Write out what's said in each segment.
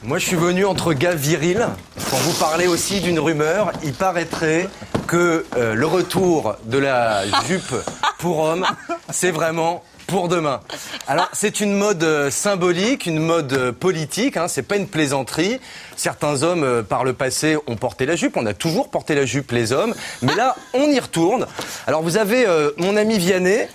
Moi, je suis venu entre gars virils pour vous parler aussi d'une rumeur. Il paraîtrait que le retour de la jupe pour homme, c'est vraiment pour demain. Alors, c'est une mode symbolique, une mode politique, hein, c'est pas une plaisanterie. Certains hommes, par le passé, ont porté la jupe. On a toujours porté la jupe, les hommes. Mais là, on y retourne. Alors, vous avez mon ami Vianney,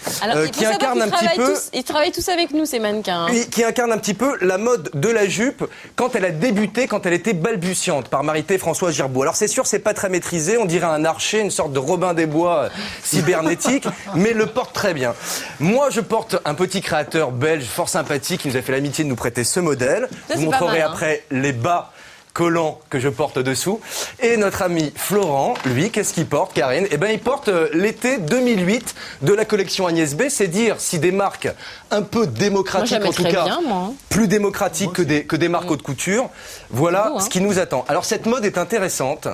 qui incarne un petit peu... Ils travaillent tous avec nous, ces mannequins. Hein. Qui incarne un petit peu la mode de la jupe quand elle a débuté, quand elle était balbutiante, par Marité François Girbaud. Alors, c'est sûr, c'est pas très maîtrisé. On dirait un archer, une sorte de Robin des Bois cybernétique, mais le porte très bien. Moi, je porte un petit créateur belge fort sympathique qui nous a fait l'amitié de nous prêter ce modèle. Je vous montrerai après les bas collants que je porte dessous. Et notre ami Florent, lui, qu'est-ce qu'il porte, Karine? Eh bien, il porte l'été 2008 de la collection Agnès B. C'est dire si des marques un peu démocratiques, en tout cas, plus démocratiques que des marques haute couture, voilà ce qui nous attend. Alors, cette mode est intéressante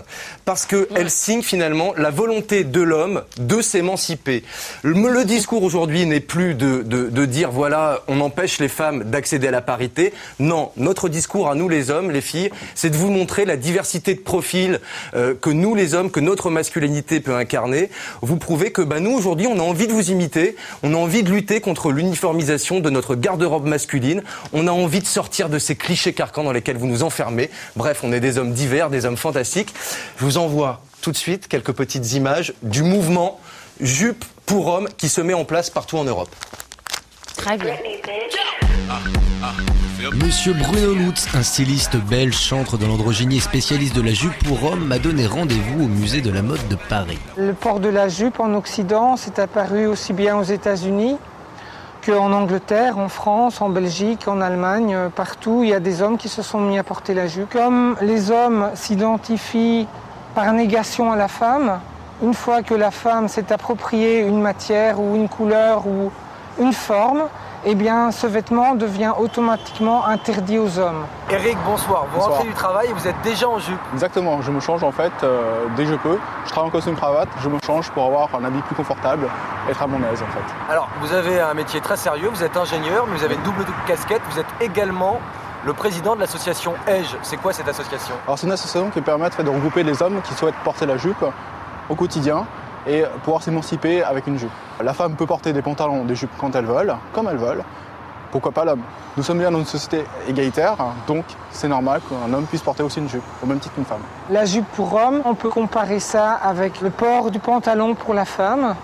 parce qu'elle signe finalement la volonté de l'homme de s'émanciper. Le discours aujourd'hui n'est plus de dire, voilà, on empêche les femmes d'accéder à la parité. Non, notre discours à nous les hommes, les filles, c'est de vous montrer la diversité de profils que nous les hommes, que notre masculinité peut incarner. Vous prouvez que nous aujourd'hui on a envie de vous imiter, on a envie de lutter contre l'uniformisation de notre garde-robe masculine, on a envie de sortir de ces clichés carcans dans lesquels vous nous enfermez. Bref, on est des hommes divers, des hommes fantastiques. Je vous envoie tout de suite quelques petites images du mouvement jupe pour hommes qui se met en place partout en Europe. Très bien. Monsieur Bruno Lutz, un styliste belge, chantre de l'androgynie et spécialiste de la jupe pour homme, m'a donné rendez-vous au musée de la mode de Paris. Le port de la jupe en Occident s'est apparu aussi bien aux États-Unis qu'en Angleterre, en France, en Belgique, en Allemagne. Partout, il y a des hommes qui se sont mis à porter la jupe. Comme les hommes s'identifient par négation à la femme, une fois que la femme s'est appropriée une matière ou une couleur ou une forme, eh bien, ce vêtement devient automatiquement interdit aux hommes. Eric, bonsoir. Vous rentrez du travail et vous êtes déjà en jupe. Exactement, je me change en fait dès que je peux. Je travaille en costume cravate, je me change pour avoir un habit plus confortable, être à mon aise en fait. Alors, vous avez un métier très sérieux, vous êtes ingénieur, mais vous avez une double casquette, vous êtes également le président de l'association EGE. C'est quoi cette association? Alors c'est une association qui permet de regrouper les hommes qui souhaitent porter la jupe au quotidien et pouvoir s'émanciper avec une jupe. La femme peut porter des pantalons, des jupes quand elle veut, comme elle veut. Pourquoi pas l'homme? Nous sommes bien dans une société égalitaire, donc c'est normal qu'un homme puisse porter aussi une jupe, au même titre qu'une femme. La jupe pour homme, on peut comparer ça avec le port du pantalon pour la femme.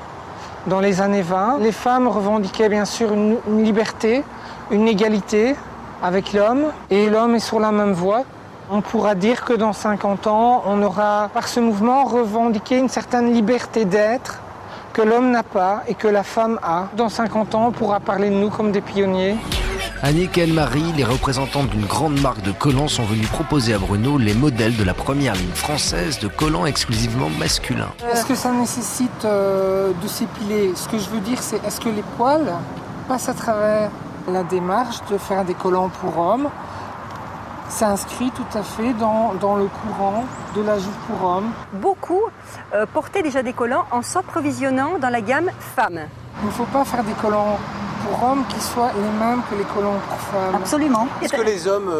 Dans les années 20, les femmes revendiquaient bien sûr une liberté, une égalité avec l'homme, et l'homme est sur la même voie. On pourra dire que dans 50 ans, on aura, par ce mouvement, revendiqué une certaine liberté d'être que l'homme n'a pas et que la femme a. Dans 50 ans, on pourra parler de nous comme des pionniers. Annick et Anne-Marie, les représentantes d'une grande marque de collants, sont venues proposer à Bruno les modèles de la première ligne française de collants exclusivement masculins. Est-ce que ça nécessite de s'épiler? Ce que je veux dire, c'est est-ce que les poils passent à travers la démarche de faire des collants pour hommes? S'inscrit tout à fait dans le courant de la jupe pour homme. Beaucoup portaient déjà des collants en s'approvisionnant dans la gamme femmes. Il ne faut pas faire des collants pour hommes qui soient les mêmes que les collants pour femmes. Absolument. Est-ce que les hommes,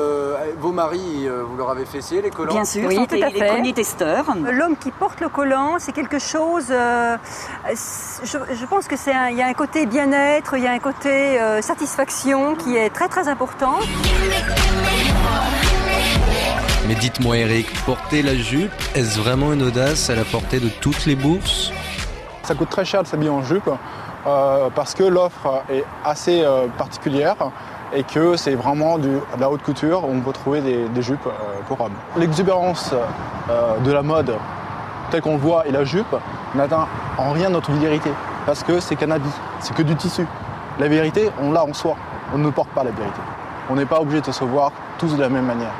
vos maris, vous leur avez fait essayer les collants? Bien sûr, oui, sont les premiers testeurs. L'homme qui porte le collant, c'est quelque chose... je pense que il y a un côté bien-être, il y a un côté satisfaction qui est très très important. Mais dites-moi Eric, porter la jupe, est-ce vraiment une audace à la portée de toutes les bourses? Ça coûte très cher de s'habiller en jupe parce que l'offre est assez particulière et que c'est vraiment de la haute couture où on peut trouver des jupes pour hommes. L'exubérance de la mode telle qu'on le voit et la jupe n'atteint en rien notre vulgarité parce que c'est qu'un habit, c'est que du tissu. La vérité, on l'a en soi, on ne porte pas la vérité. On n'est pas obligé de se voir tous de la même manière.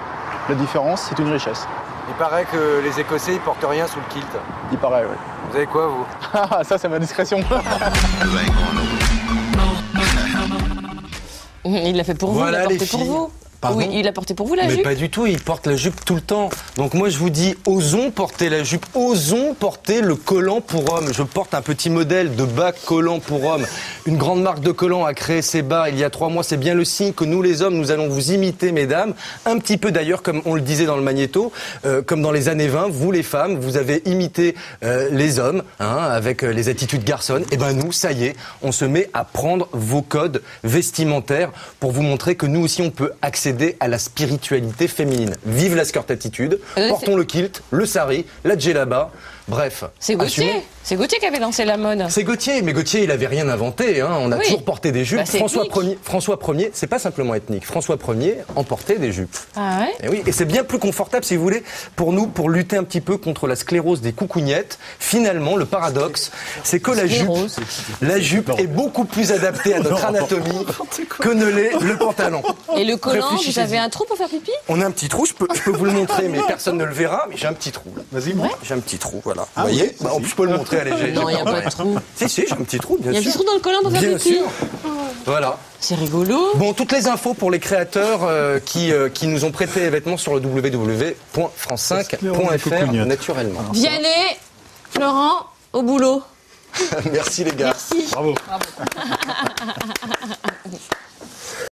La différence, c'est une richesse. Il paraît que les Écossais, ils portent rien sous le kilt. Il paraît, oui. Vous avez quoi, vous? Ça, c'est ma discrétion. Il l'a fait pour vous, il l'a porté pour vous. Pardon ? Oui, il a porté pour vous la Mais jupe. pas du tout, il porte la jupe tout le temps. Donc moi je vous dis, osons porter la jupe, osons porter le collant pour homme. Je porte un petit modèle de bas collant pour homme. Une grande marque de collants a créé ces bas il y a 3 mois. C'est bien le signe que nous les hommes, nous allons vous imiter, mesdames. Un petit peu d'ailleurs, comme on le disait dans le magnéto, comme dans les années 20, vous les femmes, vous avez imité les hommes, avec les attitudes garçonnes. Et ben nous, ça y est, on se met à prendre vos codes vestimentaires pour vous montrer que nous aussi on peut accéder à la spiritualité féminine. Vive la skirt attitude, portons le kilt, le sari, la djellaba, bref. C'est Gauthier. assumons. C'est Gauthier qui avait lancé la mode. C'est Gauthier, mais Gauthier, il avait rien inventé. On a toujours porté des jupes. Bah, c'est François Ier, c'est pas simplement ethnique. François Ier en portait des jupes. Ah ouais. Et oui, et c'est bien plus confortable, si vous voulez, pour nous, pour lutter un petit peu contre la sclérose des coucougnettes. Finalement, le paradoxe, c'est que la jupe est beaucoup plus adaptée à notre anatomie que ne l'est le pantalon. Et le collant, vous Réfléchissez-y. avez un trou pour faire pipi? On a un petit trou, je peux vous le montrer, mais personne ne le verra, mais j'ai un petit trou là. Vas-y, J'ai un petit trou, voilà. Vous voyez En plus, je peux le montrer, allez. Non, il n'y a pas de trou. Si, j'ai un petit trou, bien Il y a sûr. un petit trou dans le collant pour faire Bien pipi. sûr. Voilà. C'est rigolo. Bon, toutes les infos pour les créateurs qui nous ont prêté les vêtements sur le www.france5.fr naturellement. Vianney, Florent, au boulot. Merci les gars. Merci. Bravo.